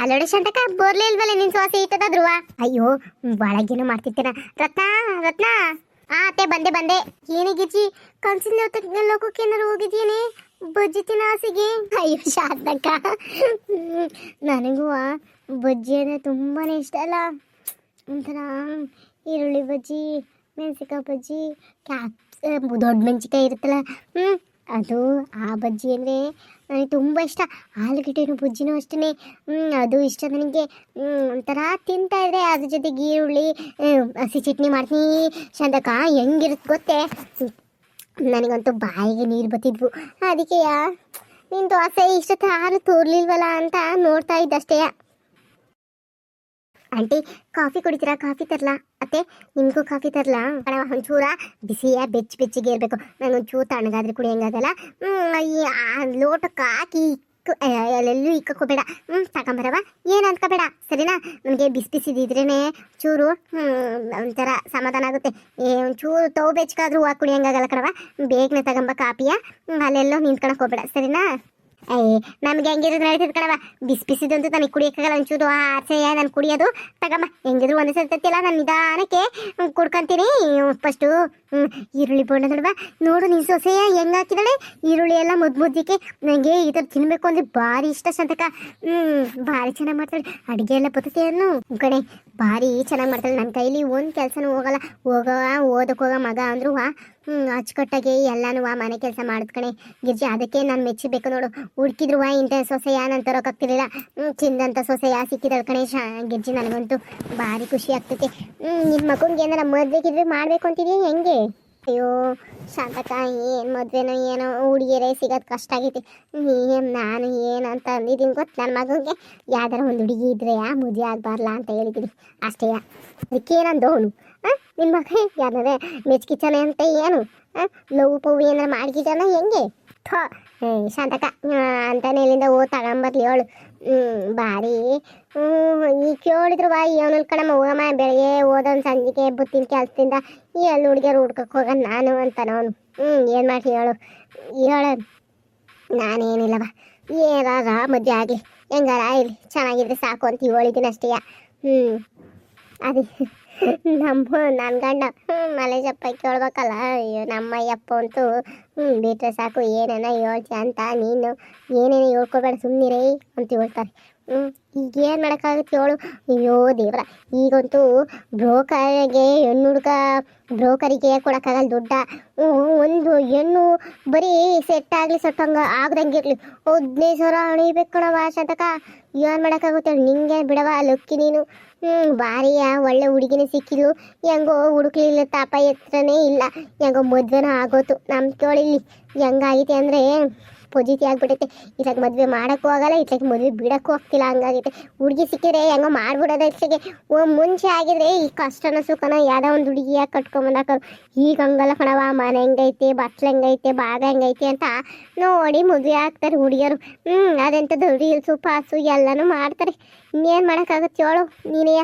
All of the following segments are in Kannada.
ಅಲ್ಲೋಡೆ ಶಂತಕ ಬೋರ್ಲೇ ಇಲ್ವಲ್ಲ ನಿನ್ ಸೋಸೆ ಇಟ್ಟದ ಧ್ರುವ. ಅಯ್ಯೋ ಒಳಗೇನೋ ಮಾಡ್ತಿದ್ದೇನ. ರತ್ನ ರತ್ನ ಅತ್ತೆ ಬಂದೆ ಬಂದೆ. ಏನೇ ಗಿರ್ಜಿ ಕನ್ಸಿನ ಲೋಕಕ್ಕೆ ಏನಾರು ಹೋಗಿದ್ಯೇನೆ ಬಜ್ಜಿ ತಿನ್ನ ಆಸೆಗೆ? ಅಯ್ಯೋ ಶಾಂತಕ್ಕ, ನನಗೂ ಬಜ್ಜಿ ಅಂದರೆ ತುಂಬಾನೇ ಇಷ್ಟ ಅಲ್ಲ. ಒಂಥರ ಈರುಳ್ಳಿ ಬಜ್ಜಿ, ಮೆಣಸಿಕಾಯಿ ಬಜ್ಜಿ, ದೊಡ್ಡ ಮೆಣಸಿಕಾಯಿ ಇರುತ್ತಲ್ಲ, ಅದು ಆ ಬಜ್ಜಿ ಅಂದರೆ ನನಗೆ ತುಂಬ ಇಷ್ಟ. ಆಲೂಗಡ್ಡೆನೂ ಬಜ್ಜಿನೂ ಅಷ್ಟೇ, ಅದು ಇಷ್ಟ ನನಗೆ. ಒಂಥರ ತಿಂತಾಯಿದ್ರೆ ಅದ್ರ ಜೊತೆಗೆ ಈರುಳ್ಳಿ ಹಸಿ ಚಟ್ನಿ ಮಾಡ್ತೀನಿ ಚಂದಕ್ಕ, ಹೆಂಗಿರುತ್ತೆ ಗೊತ್ತೇ. ನನಗಂತೂ ಬಾಯಿಗೆ ನೀರು ಬತ್ತಿದ್ವು. ಅದಕ್ಕೆ ನಿನ್ನ ದೋಸೆ ಇಷ್ಟೊತ್ತು ಯಾರು ತೋರ್ಲಿಲ್ವಲ್ಲ ಅಂತ ನೋಡ್ತಾ ಇದ್ದಷ್ಟೇ. ಆಂಟಿ ಕಾಫಿ ಕುಡಿತೀರಾ? ಕಾಫಿ ತರಲಾ? ಅತ್ತೆ ನಿಮಗೂ ಕಾಫಿ ತರಲಾ? ಕಣವ ಒಂಚೂರ ಬಿಸಿಯ ಬೆಚ್ಚಿಗೆ ಇರಬೇಕು. ನನಗೊಂಚೂರು ತಣ್ಣಗಾದ್ರೆ ಕುಡಿಯಂಗಾಗಲ್ಲ. ಈ ಲೋಟಕ್ಕೆ ಹಾಕಿ ಅಲ್ಲೆಲ್ಲೂ ಇಕ್ಕೋಬೇಡ. ತಗೊಂಬರವ ಏನು ಅಂದ್ಕೋಬೇಡ ಸರಿನಾ? ನನಗೆ ಬಿಸಿದಿದ್ರೇ ಚೂರು ಒಂಥರ ಸಮಾಧಾನ ಆಗುತ್ತೆ. ಒಂಚೂರು ತವು ಬೆಚ್ಚಗಾದ್ರೂ ಹೂವು ಕುಡಿಯಂಗಾಗಲ್ಲ ಕಣವ. ಬೇಗನೆ ತಗೊಂಬ ಕಾಪಿಯ, ಅಲ್ಲೆಲ್ಲೋ ನಿಂತ್ಕೊಳಕ್ಕೆ ಹೋಗ್ಬೇಡ ಸರಿನಾ? ನಮ್ಗೆ ಹೆಂಗಿರೋದು ನಡೀತದೆ ಕಣವ. ಬಿಸಿದಂತೂ ನನಗೆ ಕುಡಿಯೋಕ್ಕಾಗಲ್ಲ. ಒಂಚೂರು ಆಸೆಯ ನಾನು ಕುಡಿಯೋದು. ತಗಮ್ಮ ಹೆಂಗಿದ್ರು ಒಂದೇ ಸತ್ತಿಲ್ಲ, ನಾನು ನಿಧಾನಕ್ಕೆ ಕುಡ್ಕೊಂತೀನಿ. ಫಸ್ಟು ಈರುಳ್ಳಿ ಬೋಂಡ ನೋಡುವ. ನೋಡು ನಿನ್ನ ಸೊಸೆಯ ಹೆಂಗೆ ಹಾಕಿದಾಳೆ ಈರುಳ್ಳಿ ಎಲ್ಲ ಮುದ್ದಿಕ್ಕೆ. ನನಗೆ ಈ ಥರ ತಿನ್ನಬೇಕು ಅಂದರೆ ಭಾರಿ ಇಷ್ಟ ಸಂತಕ. ಭಾರಿ ಚೆನ್ನಾಗಿ ಮಾಡ್ತಾಳೆ ಅಡುಗೆ ಎಲ್ಲ ಬರ್ತೇನು ಕಣೆ. ಭಾರಿ ಚೆನ್ನಾಗಿ ಮಾಡ್ತಾಳೆ. ನನ್ನ ಕೈಲಿ ಒಂದು ಕೆಲಸನೂ ಹೋಗಲ್ಲ. ಓದಕ್ಕೆ ಹೋಗೋ ಮಗ ಅಂದ್ರೂ ಅಚ್ಚುಕಟ್ಟಾಗಿ ಎಲ್ಲನೂ ಮನೆ ಕೆಲಸ ಮಾಡಿದ್ ಕಣೆ ಗಿರ್ಜಿ. ಅದಕ್ಕೆ ನಾನು ಮೆಚ್ಚಬೇಕು ನೋಡು. ಹುಡುಕಿದ್ರು ಇಂಥ ಸೊಸೆಯ ನಾನು ತರೋಕ್ಕಾಗ್ತಿರಲಿಲ್ಲ. ಚಿಂದಂಥ ಸೊಸೆಯ ಸಿಕ್ಕಿದಳು ಕಣೆ ಗಿರ್ಜಿ. ನನಗಂತೂ ಭಾರಿ ಖುಷಿ ಆಗ್ತೈತೆ. ನಿಮ್ಮ ಮಗನಿಗೆ ಏನಾರ ಮದುವೆಗಿದ್ರೆ ಮಾಡಬೇಕು ಅಂತಿದೀಯ ಹೆಂಗೆ? ಅಯ್ಯೋ ಶಾಂತಕ, ಏನು ಮದುವೆನೋ ಏನೋ ಹುಡುಗಿಯರೇ ಸಿಗೋದು ಕಷ್ಟ ಆಗೈತಿ. ನಾನು ಏನು ಅಂತ ಅಂದಿದ್ದೀನಿ ಗೊತ್ತು. ನನ್ನ ಮಗನಿಗೆ ಯಾವ್ದಾರ ಒಂದು ಹುಡುಗಿ ಇದ್ರೆ ಮದುವೆ ಆಗಬಾರ್ಲ ಅಂತ ಹೇಳಿದ್ದೀನಿ ಅಷ್ಟೇ. ಅದಕ್ಕೇನಂದು ಅವನು ನಿನ್ನ ಮಗ ಯಾರೇ ಮೆಚ್ಕಿಚಾನೆ ಅಂತ ಏನು ಲವ್ ಪವ್ ಏನಾರ ಮಾಡಿದಾನ ಹೆಂಗೆ? ಶಾಂತಕ ಅಂತಾನೆ ಇಲ್ಲಿಂದ ತಗೊಂಬರ್ಲಿ ಅವಳು. ಭಾರಿ ಈ ಕೇಳಿದ್ರು ಅವನಲ್ಲಿ ಕಣಮ್ಮ ಹೋಗಮ್ಮ, ಬೆಳಗ್ಗೆ ಓದೋನ್ ಸಂಜೆಗೆ ಬುತ್ತಿನ ಕೆಲಸದಿಂದ ಎಲ್ಲಿ ಹುಡುಗಿಯರು ಹುಡ್ಕಕ್ಕೆ ಹೋಗ ನಾನು ಅಂತಾನ ಅವನು. ಏನು ಮಾಡ್ತೀನಿ ಹೇಳು ನಾನೇನಿಲ್ಲವ. ಏನಾರ ಮದುವೆ ಆಗಲಿ ಹೆಂಗಾರ ಇಲ್ಲಿ ಚೆನ್ನಾಗಿದ್ರೆ ಸಾಕು ಅಂತ ಹೇಳಿದ್ದೀನಿ ಅಷ್ಟೇ. ಅದೇ ನನ್ನ ಗಂಡ ಮಲೇಶಪ್ಪ ಕೇಳ್ಬೇಕಲ್ಲ. ಅಯ್ಯೋ ನಮ್ಮಯ್ಯಪ್ಪ ಅಂತೂ ಬಿಟ್ಟರೆ ಸಾಕು ಏನೇನ ಹೇಳ್ತಿ ಅಂತ. ನೀನು ಏನೇನೋ ಹೇಳ್ಕೊಬೇಡ ಸುಮ್ಮನಿರೇ ಅಂತ ಹೇಳ್ತಾರೆ. ಈಗ ಏನು ಮಾಡೋಕ್ಕಾಗುತ್ತೆ ಹೇಳು? ಅಯ್ಯೋ ದೇವ್ರ, ಈಗಂತೂ ಬ್ರೋಕರಿಗೆ ಕೊಡೋಕ್ಕಾಗಲ್ಲ ದುಡ್ಡ. ಒಂದು ಹೆಣ್ಣು ಬರೀ ಸೆಟ್ಟಂಗೆ ಆಗ್ದಂಗಿರ್ಲಿ 15,000 ಹಣಿಬೇಕು ಕಣವ ಶಾಂತಕ. ಏನು ಮಾಡೋಕ್ಕಾಗುತ್ತೆ ನಿಂಗೆ ಬಿಡವ ಲಕ್ಕಿ ನೀನು. ಭಾರಿಯ ಒಳ್ಳೆ ಹುಡುಗಿನೇ ಸಿಕ್ಕಿದ್ಲು. ಹೆಂಗೋ ಹುಡುಕ್ಲಿಲ್ಲ, ತಾಪ ಎತ್ತರನೇ ಇಲ್ಲ. ಹೆಂಗೋ ಮದುವೆನೂ ಆಗೋತು. ನಮ್ಮ ಕೇಳಿಲ್ಲಿ ಹೆಂಗಾಗೈತೆ ಅಂದರೆ ಪೊಜಿಟಿ ಆಗ್ಬಿಟ್ಟೈತೆ. ಇತ್ಲಾಗ ಮದುವೆ ಮಾಡೋಕ್ಕೂ ಆಗಲ್ಲ, ಇತ್ಲಾಗ ಮದುವೆ ಬಿಡೋಕ್ಕೂ ಆಗ್ತಿಲ್ಲ. ಹಂಗಾಗೈತೆ. ಹುಡುಗಿ ಸಿಕ್ಕಿದ್ರೆ ಹೆಂಗೋ ಮಾಡ್ಬಿಡೋದು. ಇತ್ಲಾಗೆ ಮುಂಚೆ ಆಗಿದ್ರೆ ಈ ಕಷ್ಟನ ಸುಖನ ಯಾವುದೋ ಒಂದು ಹುಡುಗಿಯಾಗಿ ಕಟ್ಕೊಂಬಂದಾಕ. ಈಗ ಹಂಗಲ್ಲ ಕಣವ. ಮನೆ ಹೆಂಗೈತೆ, ಬಟ್ಲು ಹೆಂಗೈತೆ, ಭಾಗ ಹೆಂಗೈತೆ ಅಂತ ನೋಡಿ ಮದುವೆ ಆಗ್ತಾರೆ ಹುಡುಗಿಯರು. ಅದೆಂಥದ್ದು ರೀಲ್ಸು ಪಾಸು ಎಲ್ಲನೂ ಮಾಡ್ತಾರೆ. ಇನ್ನೇನು ಮಾಡೋಕ್ಕಾಗುತ್ತೆ ಹೇಳು ನೀನೇ?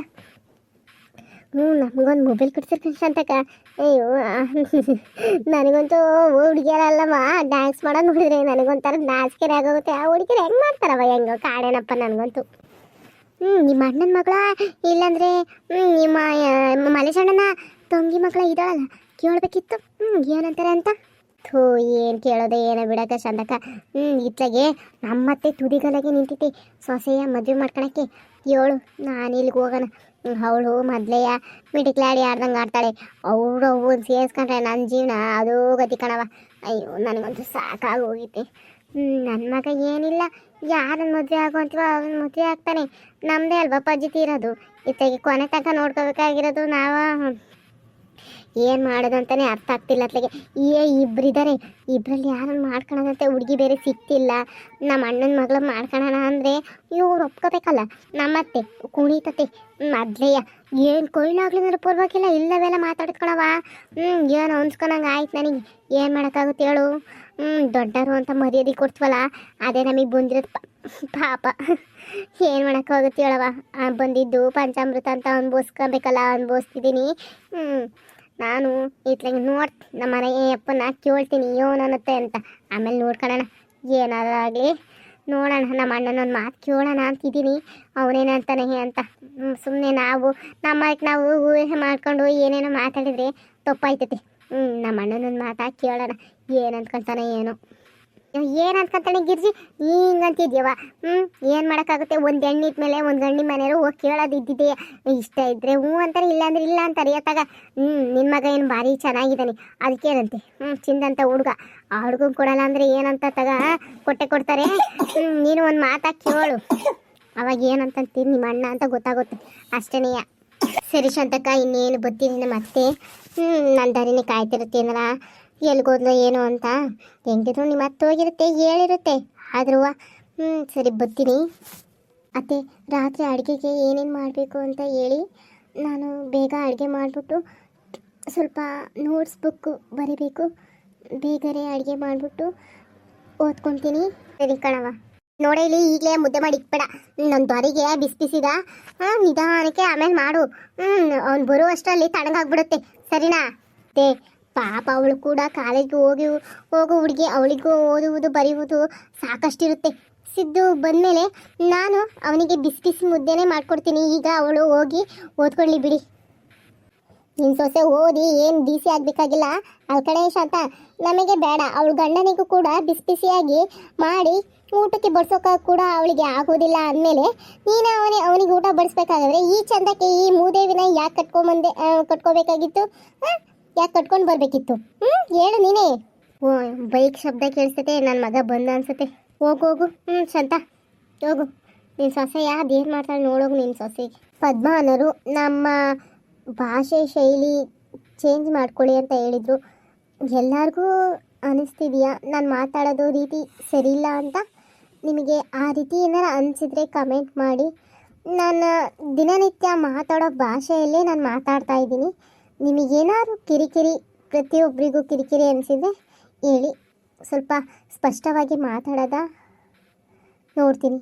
ನಮಗೊಂದು ಮೊಬೈಲ್ ಕೊಡ್ಸಿರ್ತೀನಿ ಶಾಂತಕ. ಅಯ್ಯೋ ನನಗಂತೂ ಹುಡುಗಿಯರಲ್ಲಮ್ಮ ಡ್ಯಾನ್ಸ್ ಮಾಡೋದು ನೋಡಿದ್ರೆ ನನಗೊಂಥರ ನಾಚಿಕೆರೆ ಆಗೋಗುತ್ತೆ. ಆ ಹುಡುಗಿಯರು ಹೆಂಗೆ ಮಾಡ್ತಾರವ ಹೆಂಗೋ ಕಾಡೇನಪ್ಪ ನನಗಂತೂ. ನಿಮ್ಮ ಅಣ್ಣನ ಮಗಳ ಇಲ್ಲಾಂದರೆ ನಿಮ್ಮ ಮಲೇಶಣ್ಣನ ತಂಗಿ ಮಗಳ ಇದ್ದಾಳಲ್ಲ, ಕೇಳಬೇಕಿತ್ತು ಏನಂತಾರೆ ಅಂತ. ಏನು ಕೇಳೋದೆ ಏನೋ ಬಿಡೋಕೆ ಶಾಂತಕ. ಇತ್ಲಾಗೆ ನಮ್ಮತ್ತೆ ತುದಿಗಲಾಗೆ ನಿಂತೈತಿ ಸೊಸೆಯ ಮದುವೆ ಮಾಡ್ಕೊಳಕ್ಕೆ. ಹೇಳು ನಾನು ಇಲ್ಲಿಗೆ ಹೋಗೋಣ. ಅವಳು ಮೊದಲೆಯ ಮಿಟಿಕ್ಲಾಡಿ ಆಡ್ದಂಗೆ ಆಡ್ತಾಳೆ. ಅವ್ರು ಸೇರಿಸ್ಕೊಂಡ್ರೆ ನನ್ನ ಜೀವನ ಅದು ಗತಿ ಕಣವ. ಅಯ್ಯೋ ನನಗಂತೂ ಸಾಕಾಗಿ ಹೋಗಿತ್ತೆ. ನನ್ನ ಮಗ ಏನಿಲ್ಲ, ಯಾರನ್ನು ಮದುವೆ ಆಗೋ ಅಂತೀವ ಅವ್ನ ಮದುವೆ ಆಗ್ತಾನೆ. ನಮ್ಮದೇ ಅಲ್ವಾ ಪದ್ಧತಿ ಇರೋದು. ಇತ್ತಾಗಿ ಕೊನೆ ತನಕ ನೋಡ್ಕೋಬೇಕಾಗಿರೋದು ನಾವು. ಏನು ಮಾಡೋದಂತಾನೆ ಅರ್ಥ ಆಗ್ತಿಲ್ಲ ಅತ್ಲಾಗೆ. ಇಬ್ಬರಿದ್ದಾರೆ, ಇಬ್ಬರಲ್ಲಿ ಯಾರನ್ನು ಮಾಡ್ಕೊಳೋದಂತೆ ಹುಡುಗಿ ಬೇರೆ ಸಿಕ್ತಿಲ್ಲ. ನಮ್ಮ ಅಣ್ಣನ ಮಗಳು ಮಾಡ್ಕೊಳೋಣ ಅಂದರೆ ಇವ್ರು ಒಪ್ಕೋಬೇಕಲ್ಲ. ನಮ್ಮತ್ತೆ ಕುಣಿತತೆ ಮೊದಲೆಯ ಏನು ಕೊಯ್ಲಾಗ್ಲಿಂದ್ರೆ ಪೂರ್ವಕ್ಕಿಲ್ಲ ಇಲ್ಲವೆಲ್ಲ ಮಾತಾಡ್ಕೊಳವ. ಏನು ಅನ್ಸ್ಕೊಳಂಗೆ ಆಯ್ತು ನನಗೆ. ಏನು ಮಾಡೋಕ್ಕಾಗುತ್ತೆ ಹೇಳು? ದೊಡ್ಡವರು ಅಂತ ಮರ್ಯಾದೆ ಕೊಡ್ತೀವಲ್ಲ, ಅದೇ ನಮಗೆ ಬಂದಿರೋದು ಪಾಪ. ಏನು ಮಾಡೋಕ್ಕಾಗುತ್ತೆ ಹೇಳವ? ಬಂದಿದ್ದು ಪಂಚಾಮೃತ ಅಂತ ಅನ್ಭವಿಸ್ಕೋಬೇಕಲ್ಲ, ಅನ್ಭವಿಸ್ತಿದ್ದೀನಿ. ನಾನು ಇತ್ಲಾಗ ನಮ್ಮ ಮನೆ ಅಪ್ಪನ ಕೇಳ್ತೀನಿ ಏನನ್ನತ್ತೆ ಅಂತ. ಆಮೇಲೆ ನೋಡ್ಕೊಳ್ಳೋಣ ಏನಾದರೂ ಆಗಲಿ. ನೋಡೋಣ ನಮ್ಮ ಅಣ್ಣನೊಂದು ಮಾತು ಕೇಳೋಣ ಅಂತಿದ್ದೀನಿ, ಅವನೇನಂತಾನೆ ಅಂತ. ಸುಮ್ಮನೆ ನಾವು ಊಹೆ ಮಾಡ್ಕೊಂಡು ಏನೇನೋ ಮಾತಾಡಿದ್ರೆ ತಪ್ಪಾಯ್ತೈತಿ. ನಮ್ಮ ಅಣ್ಣನೊಂದು ಮಾತಾ ಕೇಳೋಣ, ಏನು ಅಂದ್ಕೊಳ್ತಾನೆ ಏನೋ. ಏನು ಅಂದ್ಕೊಳ್ತಾನೆ ಗಿರ್ಜಿ, ಹಿಂಗಂತಿದ್ಯವ? ಏನು ಮಾಡೋಕ್ಕಾಗುತ್ತೆ? ಒಂದು ಹೆಣ್ಣಿದ ಮೇಲೆ ಒಂದು ಗಂಡಿ ಮನೆಯವರು ಹೋಗಿ ಕೇಳೋದು ಇದ್ದಿದ್ದೆ. ಇಷ್ಟ ಇದ್ದರೆ ಹ್ಞೂ ಅಂತಾರೆ, ಇಲ್ಲ ಅಂದ್ರೆ ಇಲ್ಲ ಅಂತಾರೆ. ಎತ್ತಾಗ ನಿನ್ನ ಮಗ ಏನು ಭಾರಿ ಚೆನ್ನಾಗಿದ್ದಾನೆ, ಅದಕ್ಕೇನಂತೆ ಚಿಂದಂತ ಹುಡುಗ. ಆ ಹುಡುಗಂಗೆ ಕೊಡಲ್ಲ ಅಂದರೆ ಏನಂತ ಕೊಡ್ತಾರೆ. ನೀನು ಒಂದು ಮಾತಾ ಕೇಳು, ಅವಾಗ ಏನಂತೀರಿ ನಿಮ್ಮ ಅಣ್ಣ ಅಂತ ಗೊತ್ತಾಗುತ್ತೆ ಅಷ್ಟೇನೆಯ. ಸರಿ ಶಾಂತಕ್ಕ, ಇನ್ನೇನು ಬರ್ತೀನಿ ಮತ್ತೆ. ನನ್ನ ದಾರಿನೇ ಕಾಯ್ತಿರುತ್ತೇನಲ್ಲ, ಎಲ್ಗೋದ್ಲು ಏನು ಅಂತ. ಹೆಂಗಿದ್ರು ನಿಮ್ಮ ಅತ್ತೆ ಹೋಗಿರುತ್ತೆ, ಹೇಳಿರುತ್ತೆ. ಆದ್ರೂ ಸರಿ ಬರ್ತೀನಿ. ಅತ್ತೆ, ರಾತ್ರಿ ಅಡುಗೆಗೆ ಏನೇನು ಮಾಡಬೇಕು ಅಂತ ಹೇಳಿ, ನಾನು ಬೇಗ ಅಡುಗೆ ಮಾಡಿಬಿಟ್ಟು ಸ್ವಲ್ಪ ನೋಟ್ಸ್ ಬುಕ್ಕು ಬರೀಬೇಕು. ಬೇಗನೆ ಅಡುಗೆ ಮಾಡಿಬಿಟ್ಟು ಓದ್ಕೊತೀನಿ. ಸರಿ ಕಣವ. ನೋಡೇ ಇಲ್ಲಿ ಈಗಲೇ ಮುದ್ದೆ ಮಾಡಿ ಇಕ್ಬೇಡ. ನನ್ನ ದ್ವಾರಿಗೆ ಬಿಸಿದ ನಿಧಾನಕ್ಕೆ ಆಮೇಲೆ ಮಾಡು. ಅವ್ನು ಬರುವಷ್ಟರಲ್ಲಿ ತಣ್ಣಗಾಗ್ಬಿಡುತ್ತೆ, ಸರಿನಾ? ಅತ್ತೆ, ಪಾಪ ಅವಳು ಕೂಡ ಕಾಲೇಜ್ಗೆ ಹೋಗೋ ಹುಡುಗಿ, ಅವಳಿಗೂ ಓದುವುದು ಬರೆಯುವುದು ಸಾಕಷ್ಟಿರುತ್ತೆ. ಸಿದ್ದು ಬಂದಮೇಲೆ ನಾನು ಅವನಿಗೆ ಬಿಸಿ ಮುದ್ದೆನೇ ಮಾಡಿಕೊಡ್ತೀನಿ. ಈಗ ಅವಳು ಹೋಗಿ ಓದ್ಕೊಳ್ಳಿ ಬಿಡಿ. ನಿನ್ನ ಸೊಸೆ ಓದಿ ಏನು ಬಿಸಿ ಆಗಬೇಕಾಗಿಲ್ಲ ಕಣೆ ಶಾಂತ, ನಮಗೆ ಬೇಡ. ಅವಳು ಗಂಡನಿಗೂ ಕೂಡ ಬಿಸಿಯಾಗಿ ಮಾಡಿ ಊಟಕ್ಕೆ ಬಡಿಸೋಕೆ ಕೂಡ ಅವಳಿಗೆ ಆಗೋದಿಲ್ಲ ಅಂದಮೇಲೆ ನೀನು ಅವನಿಗೆ ಊಟ ಬಡಿಸ್ಬೇಕಾದ್ರೆ ಈ ಚಂದಕ್ಕೆ ಈ ಮೂದೇವಿನ ಯಾಕೆ ಕಟ್ಕೋಬೇಕಾಗಿತ್ತು? ಯಾಕೆ ಕಟ್ಕೊಂಡು ಬರಬೇಕಿತ್ತು? ಹೇಳು ನೀನೇ. ಬೈಕ್ ಶಬ್ದ ಕೇಳಿಸ್ತತೆ, ನನ್ನ ಮಗ ಬಂದ ಅನ್ಸುತ್ತೆ. ಹೋಗು ಶಾಂತ, ಹೋಗು. ನಿನ್ನ ಸೊಸೆ ಅದೇನು ಮಾಡ್ತಾಳೆ ನೋಡೋಗು ನಿನ್ನ ಸೊಸೆಗೆ. ಪದ್ಮ ಅನ್ನೋರು ನಮ್ಮ ಭಾಷೆ ಶೈಲಿ ಚೇಂಜ್ ಮಾಡ್ಕೊಳ್ಳಿ ಅಂತ ಹೇಳಿದರು. ಎಲ್ಲರಿಗೂ ಅನ್ನಿಸ್ತಿದೆಯಾ ನಾನು ಮಾತಾಡೋದು ರೀತಿ ಸರಿಯಿಲ್ಲ ಅಂತ? ನಿಮಗೆ ಆ ರೀತಿ ಏನಾರು ಅನಿಸಿದ್ರೆ ಕಮೆಂಟ್ ಮಾಡಿ. ನಾನು ದಿನನಿತ್ಯ ಮಾತಾಡೋ ಭಾಷೆಯಲ್ಲೇ ನಾನು ಮಾತಾಡ್ತಾ ಇದ್ದೀನಿ. ನಿಮಗೇನಾದ್ರು ಕಿರಿಕಿರಿ, ಪ್ರತಿಯೊಬ್ಬರಿಗೂ ಕಿರಿಕಿರಿ ಅನಿಸಿದರೆ ಹೇಳಿ, ಸ್ವಲ್ಪ ಸ್ಪಷ್ಟವಾಗಿ ಮಾತಾಡೋದ ನೋಡ್ತೀನಿ.